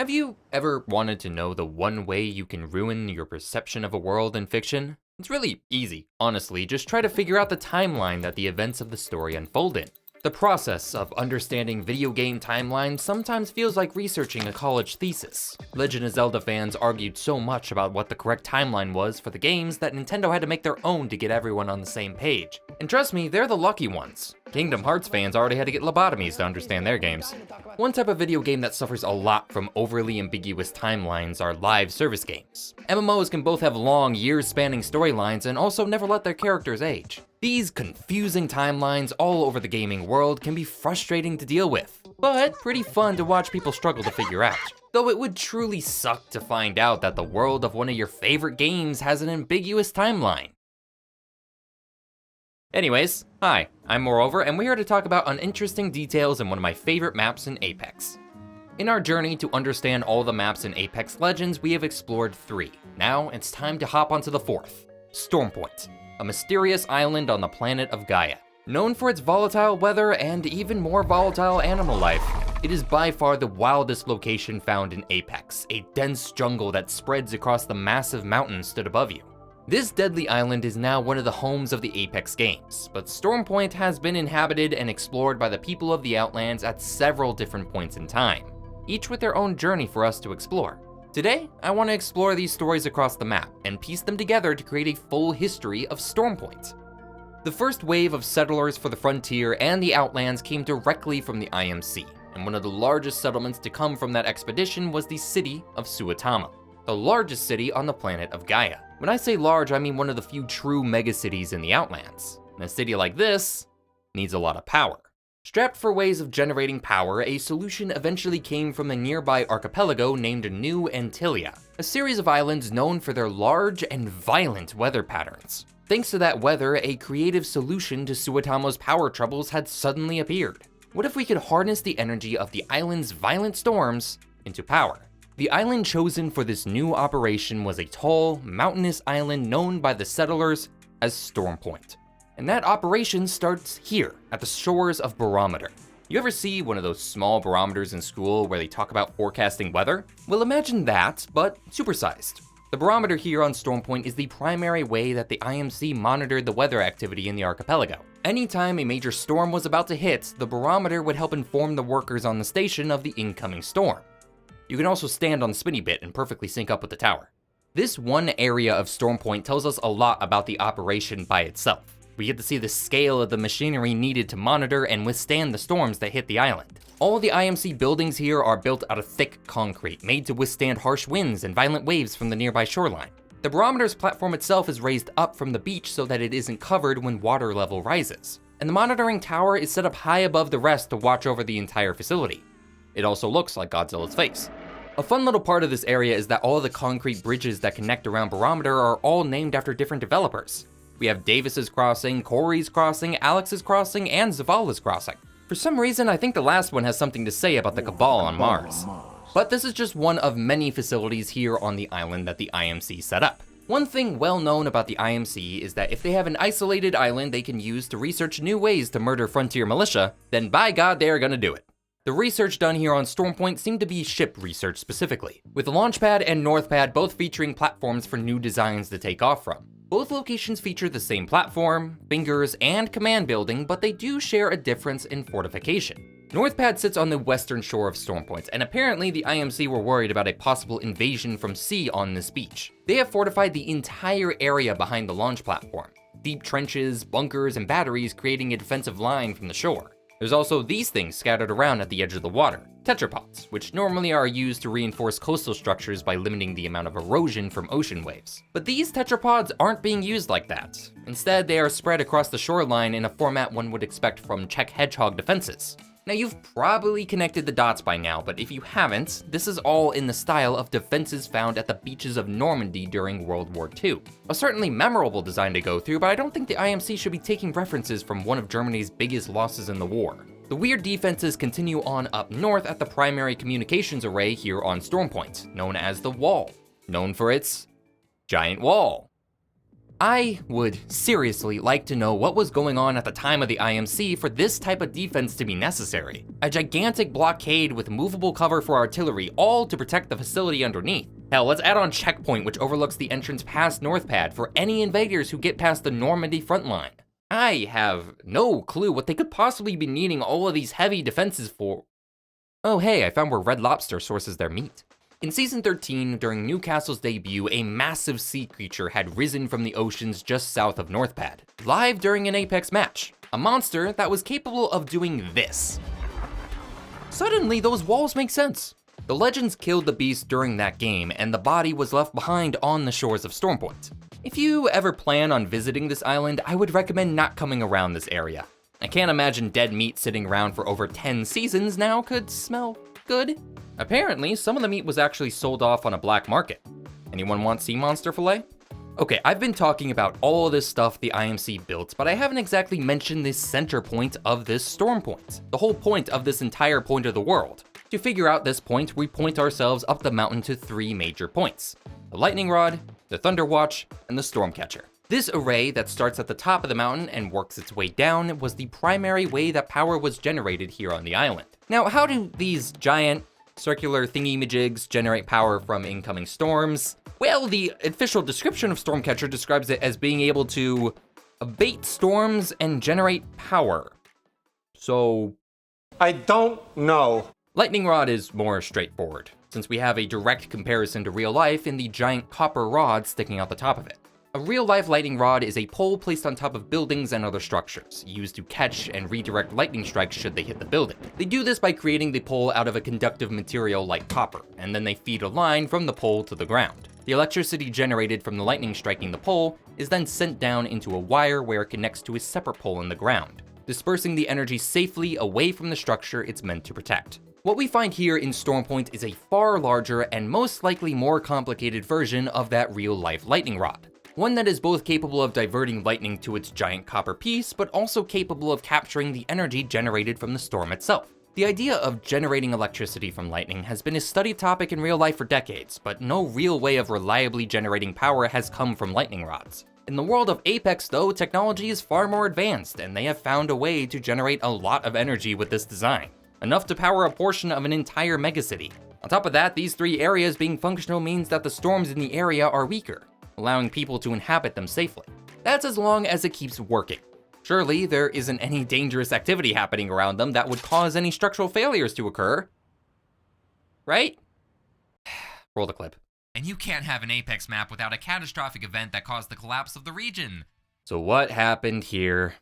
Have you ever wanted to know the one way you can ruin your perception of a world in fiction? It's really easy, honestly. Just try to figure out the timeline that the events of the story unfold in. The process of understanding video game timelines sometimes feels like researching a college thesis. Legend of Zelda fans argued so much about what the correct timeline was for the games that Nintendo had to make their own to get everyone on the same page. And trust me, they're the lucky ones. Kingdom Hearts fans already had to get lobotomies to understand their games. One type of video game that suffers a lot from overly ambiguous timelines are live service games. MMOs can both have long, years-spanning storylines and also never let their characters age. These confusing timelines all over the gaming world can be frustrating to deal with, but pretty fun to watch people struggle to figure out. Though it would truly suck to find out that the world of one of your favorite games has an ambiguous timeline. Anyways, hi, I'm MooreOver, and we're here to talk about Uninteresting Details in one of my favorite maps in Apex. In our journey to understand all the maps in Apex Legends, we have explored 3. Now it's time to hop onto the 4th, Stormpoint, a mysterious island on the planet of Gaia. Known for its volatile weather and even more volatile animal life, it is by far the wildest location found in Apex, a dense jungle that spreads across the massive mountains stood above you. This deadly island is now one of the homes of the Apex games, but Stormpoint has been inhabited and explored by the people of the Outlands at several different points in time, each with their own journey for us to explore. Today, I want to explore these stories across the map and piece them together to create a full history of Stormpoint. The first wave of settlers for the Frontier and the Outlands came directly from the IMC, and one of the largest settlements to come from that expedition was the city of Suotama, the largest city on the planet of Gaia. When I say large, I mean one of the few true megacities in the Outlands. And a city like this needs a lot of power. Strapped for ways of generating power, a solution eventually came from the nearby archipelago named New Antilia, a series of islands known for their large and violent weather patterns. Thanks to that weather, a creative solution to Suotama's power troubles had suddenly appeared. What if we could harness the energy of the island's violent storms into power? The island chosen for this new operation was a tall, mountainous island known by the settlers as Stormpoint. And that operation starts here, at the shores of Barometer. You ever see one of those small barometers in school where they talk about forecasting weather? Well, imagine that, but supersized. The barometer here on Stormpoint is the primary way that the IMC monitored the weather activity in the archipelago. Anytime a major storm was about to hit, the barometer would help inform the workers on the station of the incoming storm. You can also stand on the spinny bit and perfectly sync up with the tower. This one area of Stormpoint tells us a lot about the operation by itself. We get to see the scale of the machinery needed to monitor and withstand the storms that hit the island. All of the IMC buildings here are built out of thick concrete, made to withstand harsh winds and violent waves from the nearby shoreline. The barometer's platform itself is raised up from the beach so that it isn't covered when water level rises. And the monitoring tower is set up high above the rest to watch over the entire facility. It also looks like Godzilla's face. A fun little part of this area is that all of the concrete bridges that connect around Barometer are all named after different developers. We have Davis's Crossing, Corey's Crossing, Alex's Crossing, and Zavala's Crossing. For some reason, I think the last one has something to say about the Cabal on Mars. But this is just one of many facilities here on the island that the IMC set up. One thing well known about the IMC is that if they have an isolated island they can use to research new ways to murder Frontier militia, then by God they are gonna do it. The research done here on Stormpoint seemed to be ship research specifically, with Launchpad and Northpad both featuring platforms for new designs to take off from. Both locations feature the same platform, fingers, and command building, but they do share a difference in fortification. Northpad sits on the western shore of Stormpoint, and apparently the IMC were worried about a possible invasion from sea on this beach. They have fortified the entire area behind the launch platform. Deep trenches, bunkers, and batteries creating a defensive line from the shore. There's also these things scattered around at the edge of the water, tetrapods, which normally are used to reinforce coastal structures by limiting the amount of erosion from ocean waves. But these tetrapods aren't being used like that. Instead, they are spread across the shoreline in a format one would expect from Czech hedgehog defenses. Now you've probably connected the dots by now, but if you haven't, this is all in the style of defenses found at the beaches of Normandy during World War II. A certainly memorable design to go through, but I don't think the IMC should be taking references from one of Germany's biggest losses in the war. The weird defenses continue on up north at the primary communications array here on Stormpoint, known as the Wall, known for its giant wall. I would seriously like to know what was going on at the time of the IMC for this type of defense to be necessary. A gigantic blockade with movable cover for artillery, all to protect the facility underneath. Hell, let's add on checkpoint, which overlooks the entrance past Northpad for any invaders who get past the Normandy front line. I have no clue what they could possibly be needing all of these heavy defenses for. Oh hey, I found where Red Lobster sources their meat. In Season 13, during Newcastle's debut, a massive sea creature had risen from the oceans just south of Northpad, live during an Apex match. A monster that was capable of doing this. Suddenly, those walls make sense. The Legends killed the beast during that game, and the body was left behind on the shores of Stormpoint. If you ever plan on visiting this island, I would recommend not coming around this area. I can't imagine dead meat sitting around for over 10 seasons now could smell good. Apparently, some of the meat was actually sold off on a black market. Anyone want sea monster fillet? Okay, I've been talking about all this stuff the IMC built, but I haven't exactly mentioned the center point of this storm point. The whole point of this entire point of the world. To figure out this point, we point ourselves up the mountain to 3 major points. The Lightning Rod, the Thunder Watch, and the Stormcatcher. This array that starts at the top of the mountain and works its way down was the primary way that power was generated here on the island. Now, how do these giant circular thingy-majigs generate power from incoming storms? Well, the official description of Stormcatcher describes it as being able to abate storms and generate power. So, I don't know. Lightning Rod is more straightforward, since we have a direct comparison to real life in the giant copper rod sticking out the top of it. A real-life lightning rod is a pole placed on top of buildings and other structures, used to catch and redirect lightning strikes should they hit the building. They do this by creating the pole out of a conductive material like copper, and then they feed a line from the pole to the ground. The electricity generated from the lightning striking the pole is then sent down into a wire where it connects to a separate pole in the ground, dispersing the energy safely away from the structure it's meant to protect. What we find here in Stormpoint is a far larger and most likely more complicated version of that real-life lightning rod. One that is both capable of diverting lightning to its giant copper piece, but also capable of capturing the energy generated from the storm itself. The idea of generating electricity from lightning has been a studied topic in real life for decades, but no real way of reliably generating power has come from lightning rods. In the world of Apex though, technology is far more advanced, and they have found a way to generate a lot of energy with this design. Enough to power a portion of an entire megacity. On top of that, these 3 areas being functional means that the storms in the area are weaker, allowing people to inhabit them safely. That's as long as it keeps working. Surely, there isn't any dangerous activity happening around them that would cause any structural failures to occur. Right? Roll the clip. And you can't have an Apex map without a catastrophic event that caused the collapse of the region. So what happened here?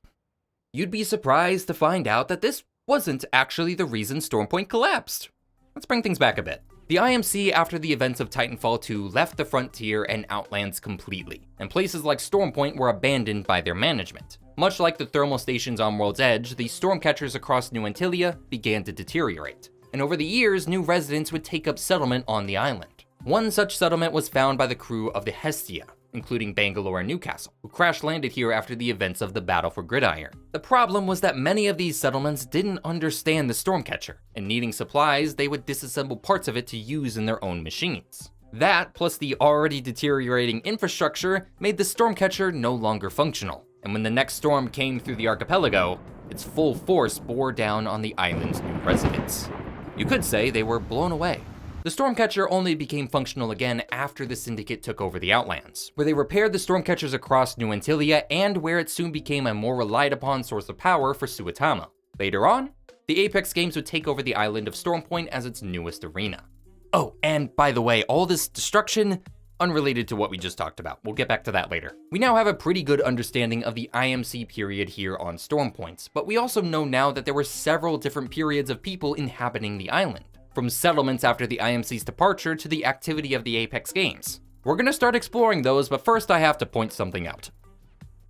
You'd be surprised to find out that this wasn't actually the reason Stormpoint collapsed. Let's bring things back a bit. The IMC, after the events of Titanfall 2, left the frontier and outlands completely, and places like Stormpoint were abandoned by their management. Much like the thermal stations on World's Edge, the stormcatchers across New Antilia began to deteriorate, and over the years, new residents would take up settlement on the island. One such settlement was found by the crew of the Hestia, including Bangalore and Newcastle, who crash-landed here after the events of the Battle for Gridiron. The problem was that many of these settlements didn't understand the Stormcatcher, and needing supplies, they would disassemble parts of it to use in their own machines. That, plus the already deteriorating infrastructure, made the Stormcatcher no longer functional, and when the next storm came through the archipelago, its full force bore down on the island's new residents. You could say they were blown away. The Stormcatcher only became functional again after the Syndicate took over the Outlands, where they repaired the Stormcatchers across New Antilia and where it soon became a more relied upon source of power for Suetama. Later on, the Apex games would take over the island of Stormpoint as its newest arena. Oh, and by the way, all this destruction, unrelated to what we just talked about. We'll get back to that later. We now have a pretty good understanding of the IMC period here on Stormpoint, but we also know now that there were several different periods of people inhabiting the island. From settlements after the IMC's departure to the activity of the Apex games. We're gonna start exploring those, but first I have to point something out.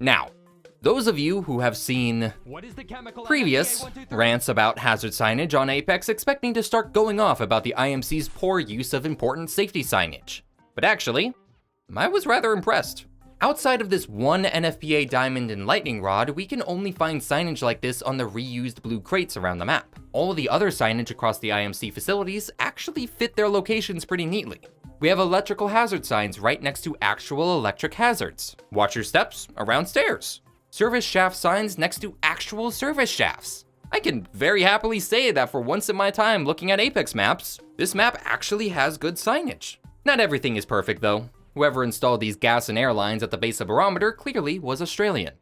Now, those of you who have seen previous rants about hazard signage on Apex expect me to start going off about the IMC's poor use of important safety signage. But actually, I was rather impressed. Outside of this one NFPA diamond and lightning rod, we can only find signage like this on the reused blue crates around the map. All of the other signage across the IMC facilities actually fit their locations pretty neatly. We have electrical hazard signs right next to actual electric hazards. Watch your steps around stairs. Service shaft signs next to actual service shafts. I can very happily say that for once in my time looking at Apex maps, this map actually has good signage. Not everything is perfect though. Whoever installed these gas and air lines at the base of barometer clearly was Australian.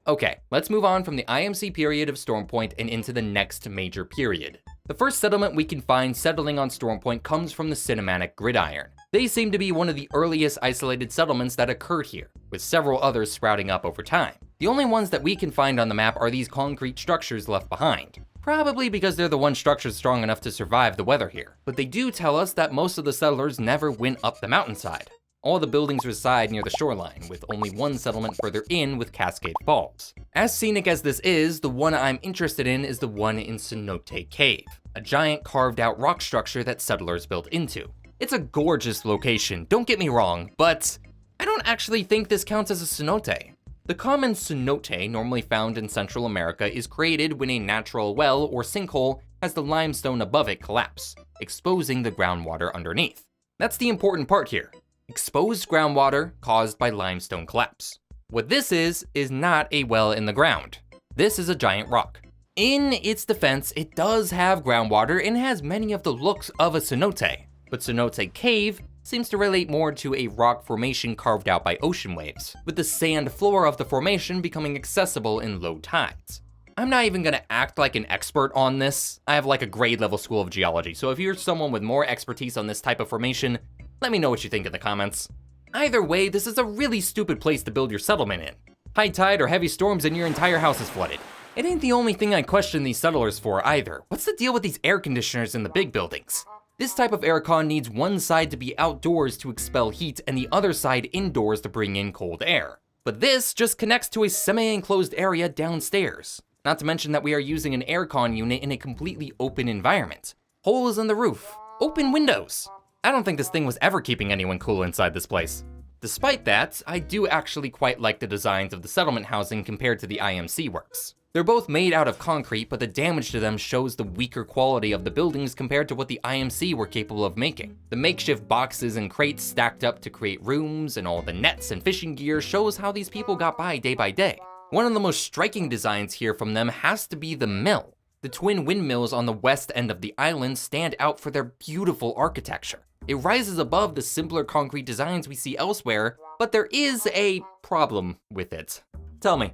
Okay, let's move on from the IMC period of Stormpoint and into the next major period. The first settlement we can find settling on Stormpoint comes from the Cinematic Gridiron. They seem to be one of the earliest isolated settlements that occurred here, with several others sprouting up over time. The only ones that we can find on the map are these concrete structures left behind, probably because they're the one structures strong enough to survive the weather here. But they do tell us that most of the settlers never went up the mountainside. All the buildings reside near the shoreline, with only one settlement further in with Cascade Falls. As scenic as this is, the one I'm interested in is the one in Cenote Cave, a giant carved out rock structure that settlers built into. It's a gorgeous location, don't get me wrong, but I don't actually think this counts as a cenote. The common cenote, normally found in Central America, is created when a natural well or sinkhole has the limestone above it collapse, exposing the groundwater underneath. That's the important part here. Exposed groundwater caused by limestone collapse. What this is not a well in the ground. This is a giant rock. In its defense, it does have groundwater and has many of the looks of a cenote, but Cenote Cave seems to relate more to a rock formation carved out by ocean waves, with the sand floor of the formation becoming accessible in low tides. I'm not even gonna act like an expert on this. I have like a grade level school of geology, so if you're someone with more expertise on this type of formation, let me know what you think in the comments. Either way, this is a really stupid place to build your settlement in. High tide or heavy storms and your entire house is flooded. It ain't the only thing I question these settlers for either. What's the deal with these air conditioners in the big buildings? This type of aircon needs one side to be outdoors to expel heat and the other side indoors to bring in cold air. But this just connects to a semi-enclosed area downstairs. Not to mention that we are using an aircon unit in a completely open environment. Holes in the roof, open windows. I don't think this thing was ever keeping anyone cool inside this place. Despite that, I do actually quite like the designs of the settlement housing compared to the IMC works. They're both made out of concrete, but the damage to them shows the weaker quality of the buildings compared to what the IMC were capable of making. The makeshift boxes and crates stacked up to create rooms, and all the nets and fishing gear shows how these people got by day. One of the most striking designs here from them has to be the mill. The twin windmills on the west end of the island stand out for their beautiful architecture. It rises above the simpler concrete designs we see elsewhere, but there is a problem with it. Tell me,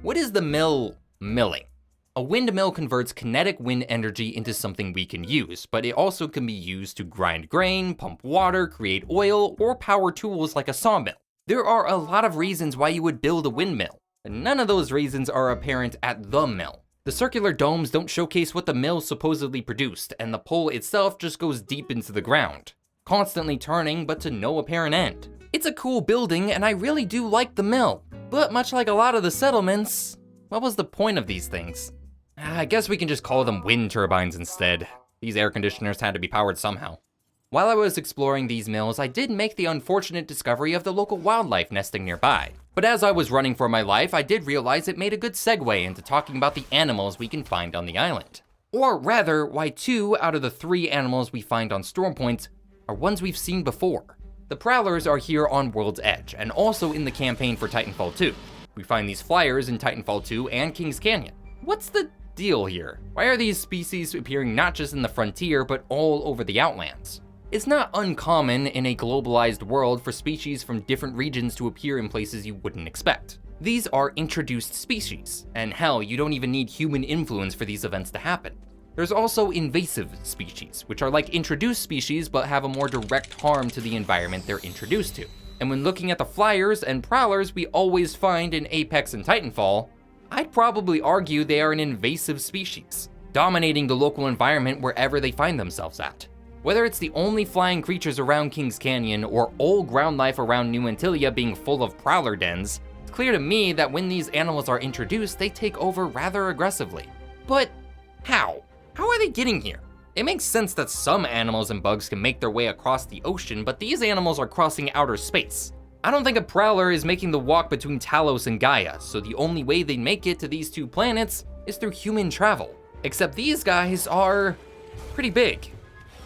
what is the mill milling? A windmill converts kinetic wind energy into something we can use, but it also can be used to grind grain, pump water, create oil, or power tools like a sawmill. There are a lot of reasons why you would build a windmill, and none of those reasons are apparent at the mill. The circular domes don't showcase what the mill supposedly produced, and the pole itself just goes deep into the ground, constantly turning but to no apparent end. It's a cool building, and I really do like the mill, but much like a lot of the settlements, what was the point of these things? I guess we can just call them wind turbines instead. These air conditioners had to be powered somehow. While I was exploring these mills, I did make the unfortunate discovery of the local wildlife nesting nearby. But as I was running for my life, I did realize it made a good segue into talking about the animals we can find on the island. Or rather, why 2 out of the 3 animals we find on Stormpoint are ones we've seen before. The Prowlers are here on World's Edge, and also in the campaign for Titanfall 2. We find these flyers in Titanfall 2 and Kings Canyon. What's the deal here? Why are these species appearing not just in the frontier, but all over the Outlands? It's not uncommon in a globalized world for species from different regions to appear in places you wouldn't expect. These are introduced species, and hell, you don't even need human influence for these events to happen. There's also invasive species, which are like introduced species but have a more direct harm to the environment they're introduced to. And when looking at the flyers and prowlers we always find in Apex and Titanfall, I'd probably argue they are an invasive species, dominating the local environment wherever they find themselves at. Whether it's the only flying creatures around Kings Canyon or all ground life around New Antilia being full of prowler dens, it's clear to me that when these animals are introduced, they take over rather aggressively. But how? How are they getting here? It makes sense that some animals and bugs can make their way across the ocean, but these animals are crossing outer space. I don't think a prowler is making the walk between Talos and Gaia, so the only way they make it to these 2 planets is through human travel. Except these guys are pretty big.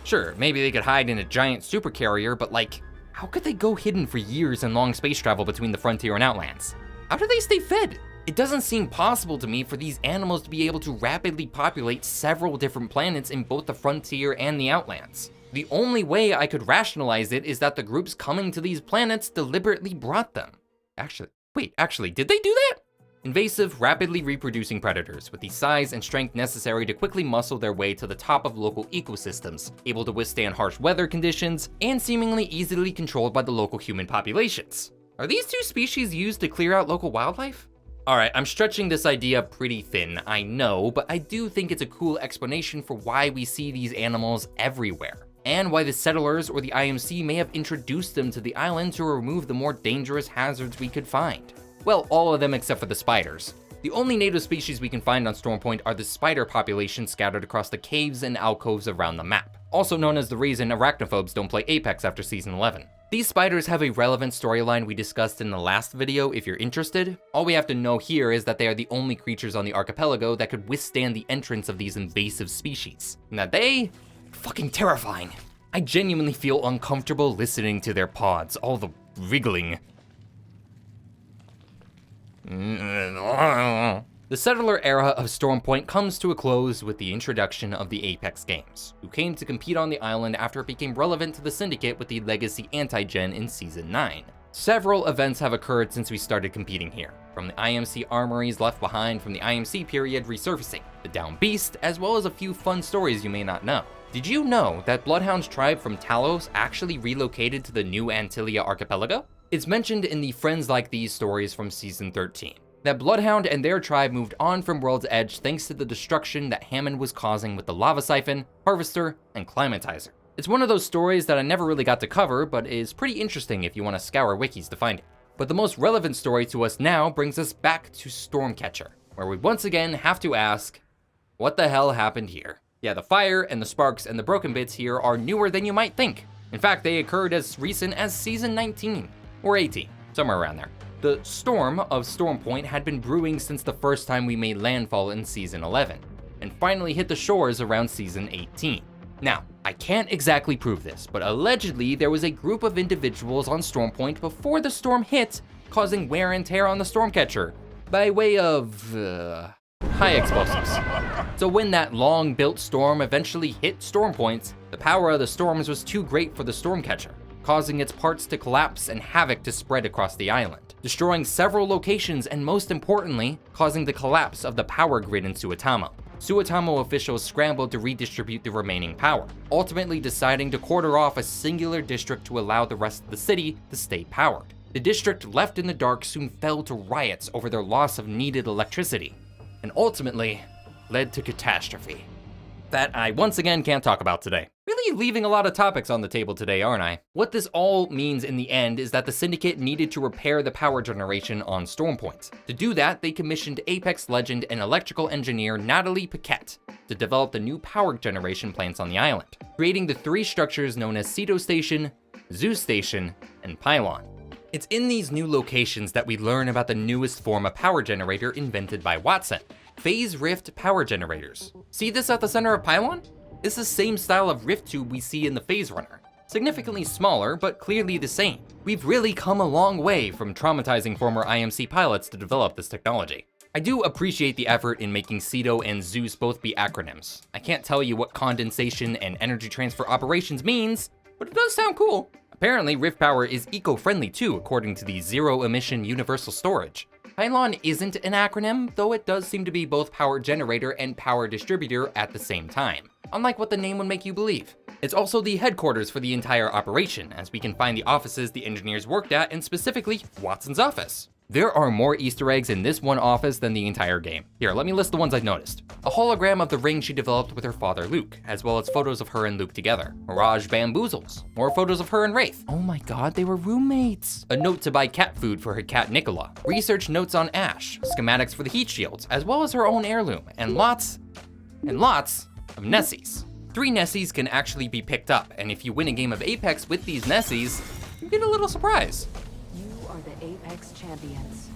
Sure, maybe they could hide in a giant supercarrier, but like, how could they go hidden for years in long space travel between the frontier and Outlands? How do they stay fed? It doesn't seem possible to me for these animals to be able to rapidly populate several different planets in both the frontier and the Outlands. The only way I could rationalize it is that the groups coming to these planets deliberately brought them. Actually, did they do that? Invasive, rapidly reproducing predators with the size and strength necessary to quickly muscle their way to the top of local ecosystems, able to withstand harsh weather conditions, and seemingly easily controlled by the local human populations. Are these two species used to clear out local wildlife? Alright, I'm stretching this idea pretty thin, I know, but I do think it's a cool explanation for why we see these animals everywhere, and why the settlers or the IMC may have introduced them to the island to remove the more dangerous hazards we could find. Well, all of them except for the spiders. The only native species we can find on Storm Point are the spider populations scattered across the caves and alcoves around the map, also known as the reason arachnophobes don't play Apex after Season 11. These spiders have a relevant storyline we discussed in the last video if you're interested. All we have to know here is that they are the only creatures on the archipelago that could withstand the entrance of these invasive species, and that they are fucking terrifying. I genuinely feel uncomfortable listening to their pods, all the wriggling. The settler era of Storm Point comes to a close with the introduction of the Apex games, who came to compete on the island after it became relevant to the Syndicate with the Legacy Anti-Gen in Season 9. Several events have occurred since we started competing here, from the IMC armories left behind from the IMC period resurfacing, the Down Beast, as well as a few fun stories you may not know. Did you know that Bloodhound's tribe from Talos actually relocated to the new Antilia archipelago? It's mentioned in the Friends Like These stories from Season 13, that Bloodhound and their tribe moved on from World's Edge thanks to the destruction that Hammond was causing with the Lava Siphon, Harvester, and Climatizer. It's one of those stories that I never really got to cover, but is pretty interesting if you want to scour wikis to find it. But the most relevant story to us now brings us back to Stormcatcher, where we once again have to ask, what the hell happened here? Yeah, the fire and the sparks and the broken bits here are newer than you might think. In fact, they occurred as recent as Season 19, or 18, somewhere around there. The storm of Storm Point had been brewing since the first time we made landfall in Season 11, and finally hit the shores around Season 18. Now, I can't exactly prove this, but allegedly there was a group of individuals on Storm Point before the storm hit, causing wear and tear on the Stormcatcher, by way of, high explosives. So when that long-built storm eventually hit Storm Point, the power of the storms was too great for the Stormcatcher, causing its parts to collapse and havoc to spread across the island, destroying several locations and most importantly, causing the collapse of the power grid in Suotamo. Suotamo officials scrambled to redistribute the remaining power, ultimately deciding to quarter off a singular district to allow the rest of the city to stay powered. The district left in the dark soon fell to riots over their loss of needed electricity, and ultimately led to catastrophe that I once again can't talk about today. Really leaving a lot of topics on the table today, aren't I? What this all means in the end is that the Syndicate needed to repair the power generation on Storm Point. To do that, they commissioned Apex legend and electrical engineer Natalie Paquette to develop the new power generation plants on the island, creating the three structures known as Ceto Station, Zeus Station, and Pylon. It's in these new locations that we learn about the newest form of power generator invented by Watson, phase rift power generators. See this at the center of Pylon? It's the same style of rift tube we see in the Phase Runner. Significantly smaller, but clearly the same. We've really come a long way from traumatizing former IMC pilots to develop this technology. I do appreciate the effort in making Ceto and Zeus both be acronyms. I can't tell you what condensation and energy transfer operations means, but it does sound cool. Apparently, rift power is eco-friendly too, according to the Zero Emission Universal Storage. Pylon isn't an acronym, though it does seem to be both power generator and power distributor at the same time, unlike what the name would make you believe. It's also the headquarters for the entire operation, as we can find the offices the engineers worked at, and specifically, Watson's office. There are more Easter eggs in this one office than the entire game. Here, let me list the ones I've noticed. A hologram of the ring she developed with her father Luke, as well as photos of her and Luke together. Mirage bamboozles. More photos of her and Wraith. Oh my god, they were roommates. A note to buy cat food for her cat Nicola. Research notes on Ash. Schematics for the heat shields, as well as her own heirloom. And lots of Nessies. 3 Nessies can actually be picked up, and if you win a game of Apex with these Nessies, you get a little surprise. The Apex champions.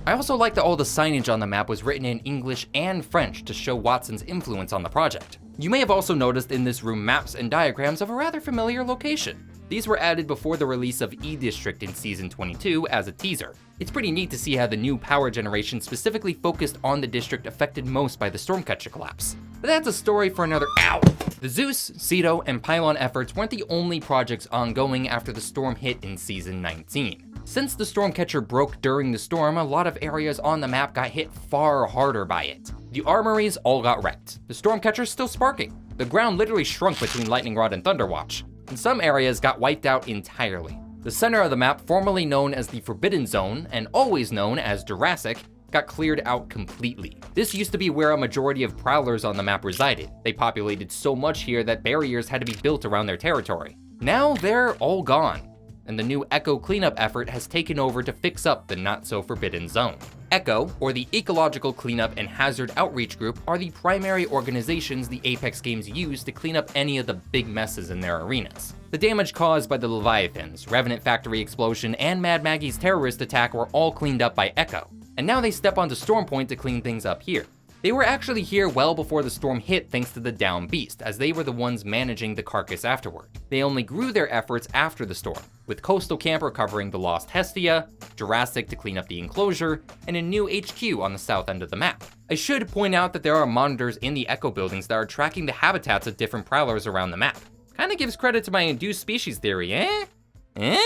I also like that all the signage on the map was written in English and French to show Watson's influence on the project. You may have also noticed in this room maps and diagrams of a rather familiar location. These were added before the release of E-District in Season 22 as a teaser. It's pretty neat to see how the new power generation specifically focused on the district affected most by the Stormcatcher collapse. But that's a story for another ow! The Zeus, Ceto, and Pylon efforts weren't the only projects ongoing after the storm hit in Season 19. Since the Stormcatcher broke during the storm, a lot of areas on the map got hit far harder by it. The armories all got wrecked. The Stormcatcher's still sparking. The ground literally shrunk between Lightning Rod and Thunderwatch. And some areas got wiped out entirely. The center of the map, formerly known as the Forbidden Zone, and always known as Jurassic, got cleared out completely. This used to be where a majority of prowlers on the map resided. They populated so much here that barriers had to be built around their territory. Now they're all gone, and the new Echo cleanup effort has taken over to fix up the not-so-forbidden zone. Echo, or the Ecological Cleanup and Hazard Outreach Group, are the primary organizations the Apex games use to clean up any of the big messes in their arenas. The damage caused by the Leviathans, Revenant Factory explosion, and Mad Maggie's terrorist attack were all cleaned up by Echo, and now they step onto Stormpoint to clean things up here. They were actually here well before the storm hit thanks to the Down Beast, as they were the ones managing the carcass afterward. They only grew their efforts after the storm, with Coastal Camp recovering the lost Hestia, Jurassic to clean up the enclosure, and a new HQ on the south end of the map. I should point out that there are monitors in the Echo buildings that are tracking the habitats of different prowlers around the map. Kinda gives credit to my induced species theory, eh? Eh?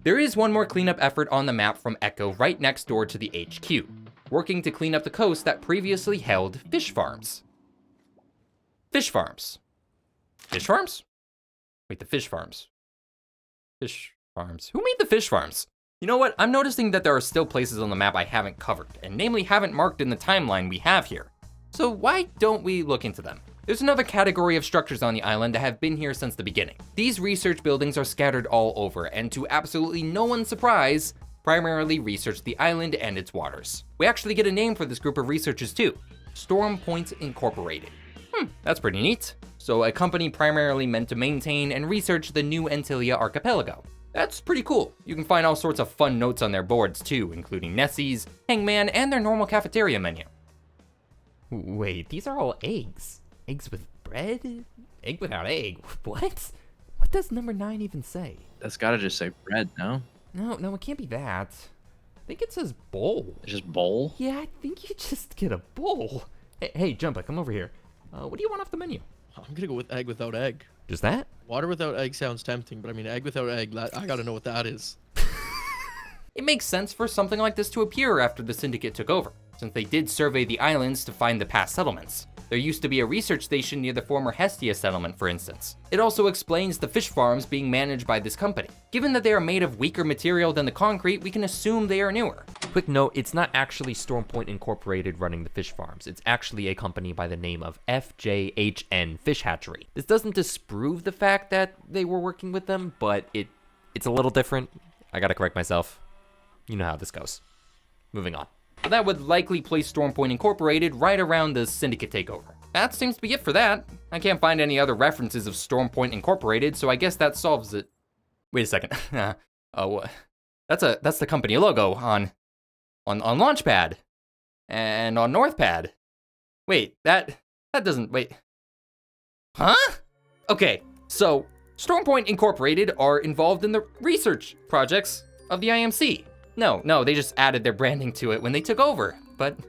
There is one more cleanup effort on the map from Echo right next door to the HQ, working to clean up the coast that previously held fish farms. Fish farms. Fish farms? Wait, the fish farms. Fish farms. Who made the fish farms? You know what? I'm noticing that there are still places on the map I haven't covered, and namely haven't marked in the timeline we have here. So why don't we look into them? There's another category of structures on the island that have been here since the beginning. These research buildings are scattered all over, and to absolutely no one's surprise, primarily research the island and its waters. We actually get a name for this group of researchers too, Storm Point Incorporated. That's pretty neat. So a company primarily meant to maintain and research the New Antilia archipelago. That's pretty cool. You can find all sorts of fun notes on their boards too, including Nessie's, Hangman, and their normal cafeteria menu. Wait, these are all eggs. Eggs with bread? Egg without egg? What? What does number 9 even say? That's gotta just say bread, no? No, it can't be that. I think it says bowl. It's just bowl? Yeah, I think you just get a bowl. Hey, Jumpa, come over here. What do you want off the menu? I'm gonna go with egg without egg. Just that? Water without egg sounds tempting, but I mean, egg without egg, I gotta know what that is. It makes sense for something like this to appear after the Syndicate took over, since they did survey the islands to find the past settlements. There used to be a research station near the former Hestia settlement, for instance. It also explains the fish farms being managed by this company. Given that they are made of weaker material than the concrete, we can assume they are newer. Quick note, it's not actually Stormpoint Incorporated running the fish farms. It's actually a company by the name of FJHN Fish Hatchery. This doesn't disprove the fact that they were working with them, but it's a little different. I gotta correct myself. You know how this goes. Moving on. But that would likely place Stormpoint Incorporated right around the Syndicate takeover. That seems to be it for that. I can't find any other references of Stormpoint Incorporated, so I guess that solves it. Wait a second. That's the company logo on Launchpad and on Northpad. Wait, that doesn't wait. Huh? Okay, so Stormpoint Incorporated are involved in the research projects of the IMC. No, they just added their branding to it when they took over. But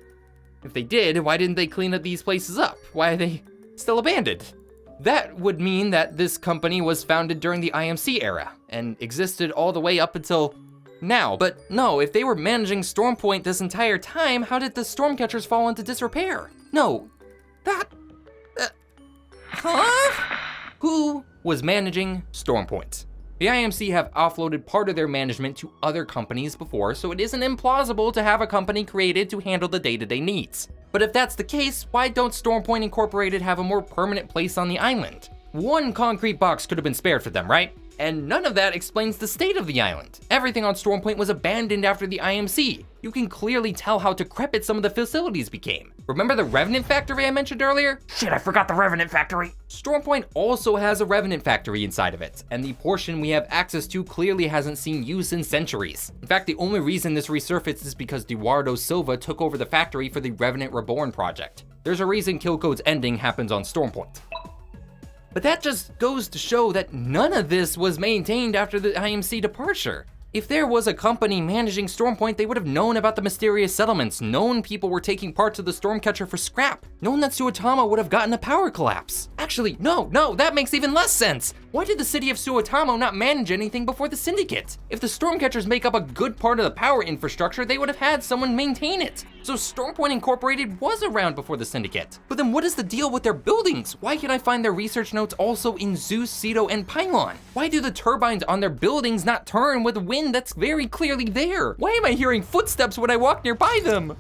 if they did, why didn't they clean up these places up? Why are they still abandoned? That would mean that this company was founded during the IMC era and existed all the way up until now. But no, if they were managing Stormpoint this entire time, how did the Stormcatchers fall into disrepair? No, huh? Who was managing Stormpoint? The IMC have offloaded part of their management to other companies before, so it isn't implausible to have a company created to handle the day-to-day needs. But if that's the case, why don't Stormpoint Incorporated have a more permanent place on the island? One concrete box could have been spared for them, right? And none of that explains the state of the island. Everything on Stormpoint was abandoned after the IMC. You can clearly tell how decrepit some of the facilities became. Remember the Revenant Factory I mentioned earlier? Shit, I forgot the Revenant Factory. Stormpoint also has a Revenant Factory inside of it, and the portion we have access to clearly hasn't seen use in centuries. In fact, the only reason this resurfaced is because Eduardo Silva took over the factory for the Revenant Reborn project. There's a reason Kill Code's ending happens on Stormpoint. But that just goes to show that none of this was maintained after the IMC departure. If there was a company managing Stormpoint, they would have known about the mysterious settlements, known people were taking parts of the Stormcatcher for scrap, known that Suotama would have gotten a power collapse. Actually, no, that makes even less sense. Why did the city of Suotama not manage anything before the Syndicate? If the Stormcatchers make up a good part of the power infrastructure, they would have had someone maintain it. So Stormpoint Incorporated was around before the Syndicate. But then what is the deal with their buildings? Why can I find their research notes also in Zeus, Ceto, and Pylon? Why do the turbines on their buildings not turn with wind that's very clearly there? Why am I hearing footsteps when I walk nearby them?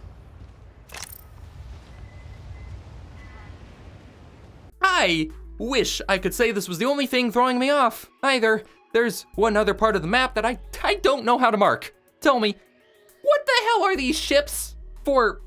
I wish I could say this was the only thing throwing me off. Either there's one other part of the map that I don't know how to mark. Tell me, what the hell are these ships? For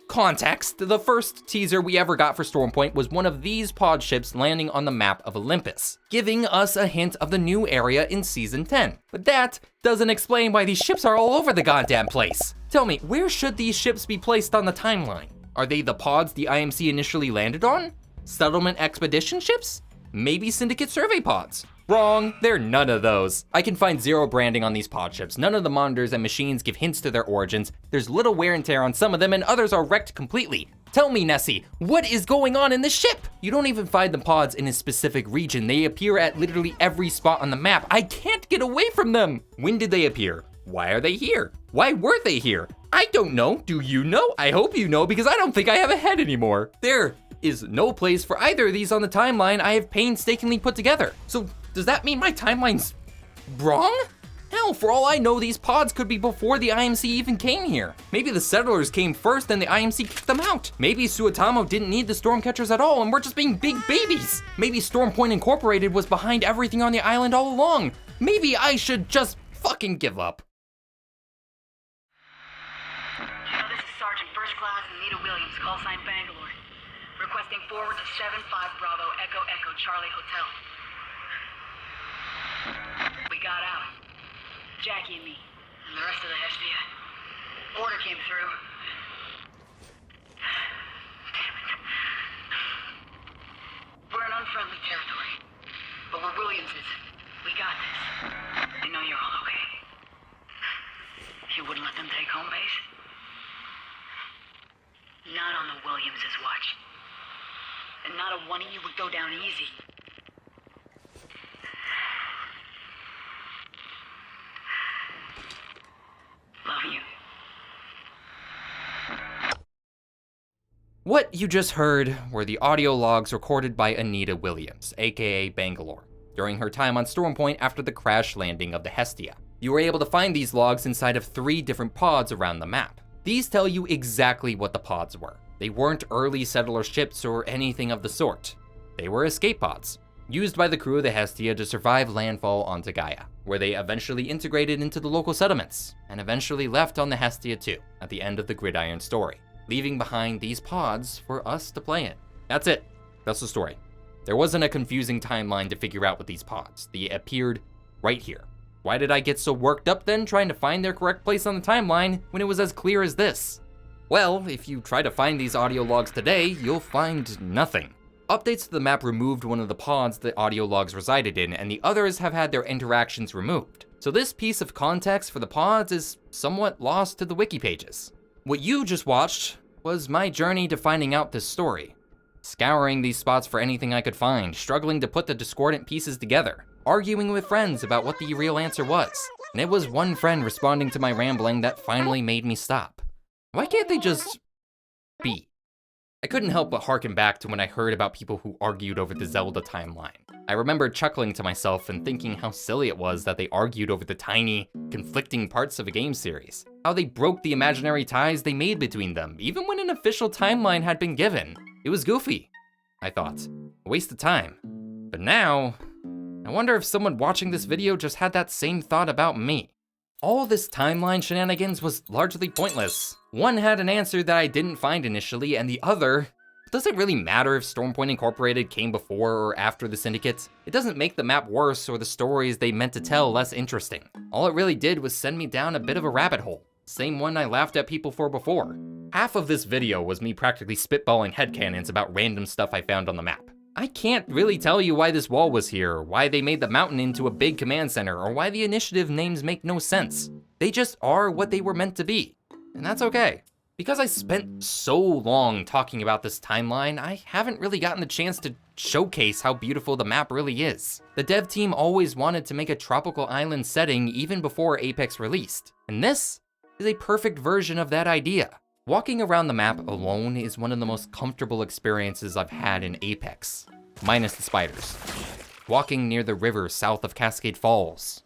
context, the first teaser we ever got for Stormpoint was one of these pod ships landing on the map of Olympus, giving us a hint of the new area in Season 10. But that doesn't explain why these ships are all over the goddamn place. Tell me, where should these ships be placed on the timeline? Are they the pods the IMC initially landed on? Settlement expedition ships? Maybe Syndicate survey pods? Wrong, they're none of those. I can find zero branding on these pod ships. None of the monitors and machines give hints to their origins. There's little wear and tear on some of them, and others are wrecked completely. Tell me, Nessie, what is going on in this ship? You don't even find the pods in a specific region. They appear at literally every spot on the map. I can't get away from them. When did they appear? Why are they here? Why were they here? I don't know. Do you know? I hope you know, because I don't think I have a head anymore. There is no place for either of these on the timeline I have painstakingly put together. So does that mean my timeline's wrong? Hell, for all I know, these pods could be before the IMC even came here. Maybe the settlers came first and the IMC kicked them out. Maybe Suotamo didn't need the Stormcatchers at all and we're just being big babies. Maybe Stormpoint Incorporated was behind everything on the island all along. Maybe I should just fucking give up. This is Sergeant First Class Anita Williams, call sign Bangalore. Requesting forward to 75 Bravo Echo Echo Charlie Hotel. We got out. Jackie and me, and the rest of the Hestia. Order came through. Damn it. We're in unfriendly territory, but we're Williamses. We got this. I know you're all okay. You wouldn't let them take home base? Not on the Williamses' watch. And not a one of you would go down easy. Love you. What you just heard were the audio logs recorded by Anita Williams, aka Bangalore, during her time on Stormpoint after the crash landing of the Hestia. You were able to find these logs inside of 3 different pods around the map. These tell you exactly what the pods were. They weren't early settler ships or anything of the sort. They were escape pods, used by the crew of the Hestia to survive landfall onto Gaia, where they eventually integrated into the local settlements, and eventually left on the Hestia too, at the end of the Gridiron story, leaving behind these pods for us to play in. That's it. That's the story. There wasn't a confusing timeline to figure out with these pods. They appeared right here. Why did I get so worked up then trying to find their correct place on the timeline when it was as clear as this? Well, if you try to find these audio logs today, you'll find nothing. Updates to the map removed one of the pods the audio logs resided in, and the others have had their interactions removed. So this piece of context for the pods is somewhat lost to the wiki pages. What you just watched was my journey to finding out this story. Scouring these spots for anything I could find, struggling to put the discordant pieces together, arguing with friends about what the real answer was. And it was one friend responding to my rambling that finally made me stop. Why can't they just be? I couldn't help but harken back to when I heard about people who argued over the Zelda timeline. I remember chuckling to myself and thinking how silly it was that they argued over the tiny, conflicting parts of a game series. How they broke the imaginary ties they made between them, even when an official timeline had been given. It was goofy, I thought. A waste of time. But now I wonder if someone watching this video just had that same thought about me. All this timeline shenanigans was largely pointless. One had an answer that I didn't find initially, and the other, does it really matter if Stormpoint Incorporated came before or after the Syndicate? It doesn't make the map worse or the stories they meant to tell less interesting. All it really did was send me down a bit of a rabbit hole. Same one I laughed at people for before. Half of this video was me practically spitballing headcanons about random stuff I found on the map. I can't really tell you why this wall was here, or why they made the mountain into a big command center, or why the initiative names make no sense. They just are what they were meant to be, and that's okay. Because I spent so long talking about this timeline, I haven't really gotten the chance to showcase how beautiful the map really is. The dev team always wanted to make a tropical island setting even before Apex released, and this is a perfect version of that idea. Walking around the map alone is one of the most comfortable experiences I've had in Apex, minus the spiders. Walking near the river south of Cascade Falls,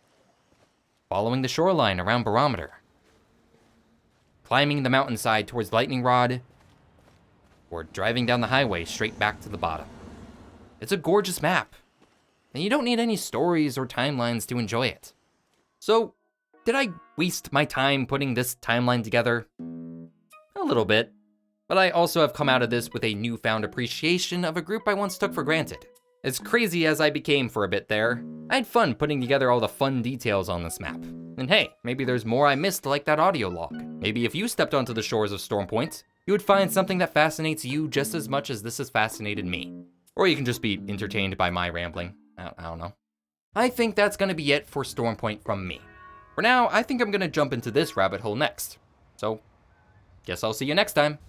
following the shoreline around Barometer, climbing the mountainside towards Lightning Rod, or driving down the highway straight back to the bottom. It's a gorgeous map, and you don't need any stories or timelines to enjoy it. So, did I waste my time putting this timeline together? A little bit, but I also have come out of this with a newfound appreciation of a group I once took for granted. As crazy as I became for a bit there, I had fun putting together all the fun details on this map. And hey, maybe there's more I missed like that audio log. Maybe if you stepped onto the shores of Stormpoint, you would find something that fascinates you just as much as this has fascinated me. Or you can just be entertained by my rambling. I don't know. I think that's gonna be it for Stormpoint from me. For now, I think I'm gonna jump into this rabbit hole next. So, guess I'll see you next time.